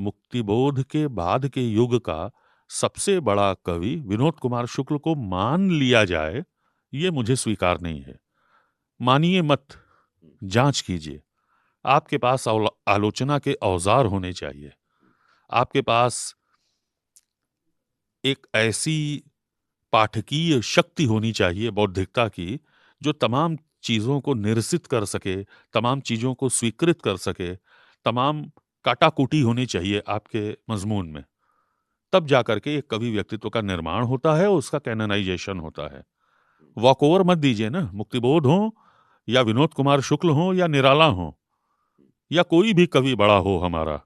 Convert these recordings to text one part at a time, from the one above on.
मुक्तिबोध के बाद के युग का सबसे बड़ा कवि विनोद कुमार शुक्ल को मान लिया जाए, ये मुझे स्वीकार नहीं है। मानिए मत, जांच कीजिए। आपके पास आलोचना के औजार होने चाहिए। आपके पास एक ऐसी पाठकीय शक्ति होनी चाहिए बौद्धिकता की, जो तमाम चीजों को निरसित कर सके, तमाम चीजों को स्वीकृत कर सके, तमाम काटाकुटी होनी चाहिए आपके मजमून में। तब जाकर के एक कवि व्यक्तित्व का निर्माण होता है, उसका कैनोनाइजेशन होता है। वॉक ओवर मत दीजिए ना, मुक्तिबोध हो या विनोद कुमार शुक्ल हो या निराला हो या कोई भी कवि बड़ा हो हमारा,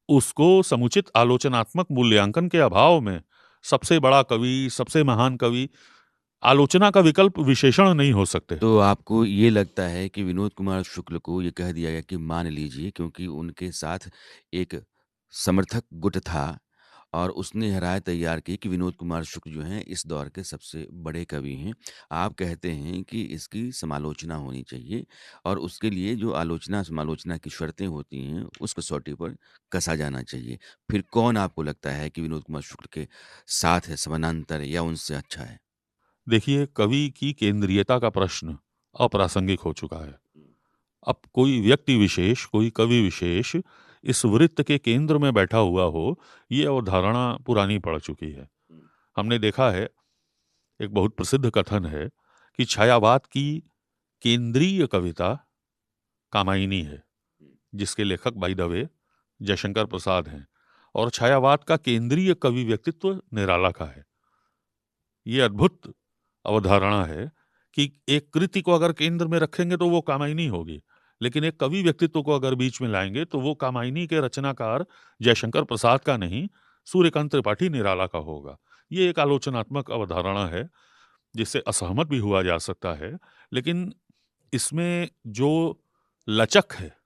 उसको समुचित आलोचनात्मक मूल्यांकन के अभाव में सबसे बड़ा कवि, सबसे महान कवि, आलोचना का विकल्प विशेषण नहीं हो सकते। तो आपको ये लगता है कि विनोद कुमार शुक्ल को ये कह दिया गया कि मान लीजिए, क्योंकि उनके साथ एक समर्थक गुट था और उसने यह राय तैयार की कि विनोद कुमार शुक्ल जो हैं इस दौर के सबसे बड़े कवि हैं। आप कहते हैं कि इसकी समालोचना होनी चाहिए और उसके लिए जो आलोचना-समालोचना की शर्तें होती हैं, उस कसौटी पर कसा जाना चाहिए। फिर कौन आपको लगता है कि विनोद कुमार शुक्ल के साथ है, समानांतर है या उनसे अच्छा है? देखिए, कवि की केंद्रीयता का प्रश्न अप्रासंगिक हो चुका है। अब कोई व्यक्ति विशेष, कोई कवि विशेष इस वृत्त के केंद्र में बैठा हुआ हो, ये अवधारणा पुरानी पड़ चुकी है। हमने देखा है, एक बहुत प्रसिद्ध कथन है कि छायावाद की केंद्रीय कविता कामायनी है, जिसके लेखक by the way Jaishankar Prasad हैं, और छायावाद का केंद्रीय कवि व्यक्तित्व निराला का है। ये अद्भुत अवधारणा है कि एक कृति को अगर केंद्र में रखेंगे तो वो कामायनी होगी, लेकिन एक कवि व्यक्तित्व को अगर बीच में लाएंगे तो वो कामायनी के रचनाकार जयशंकर प्रसाद का नहीं, सूर्यकांत त्रिपाठी निराला का होगा। ये एक आलोचनात्मक अवधारणा है जिससे असहमत भी हुआ जा सकता है, लेकिन इसमें जो लचक है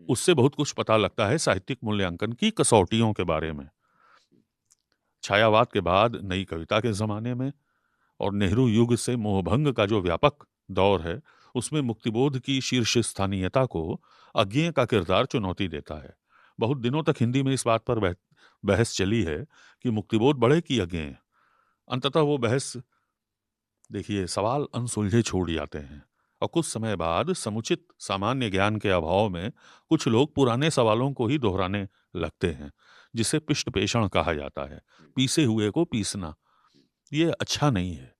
उससे बहुत कुछ पता लगता है साहित्यिक मूल्यांकन की कसौटियों के बारे में। छायावाद के बाद नई कविता के जमाने में और नेहरू युग से मोहभंग का जो व्यापक दौर है, उसमें मुक्तिबोध की शीर्ष स्थानीयता को अज्ञेय का किरदार चुनौती देता है। बहुत दिनों तक हिंदी में इस बात पर बहस चली है कि मुक्तिबोध बड़े की अज्ञेय। अंततः वो बहस, देखिए, सवाल अनसुलझे छोड़ जाते हैं और कुछ समय बाद समुचित सामान्य ज्ञान के अभाव में कुछ लोग पुराने सवालों को ही दोहराने लगते हैं, जिसे पिष्ट पेषण कहा जाता है, पीसे हुए को पीसना। ये अच्छा नहीं है।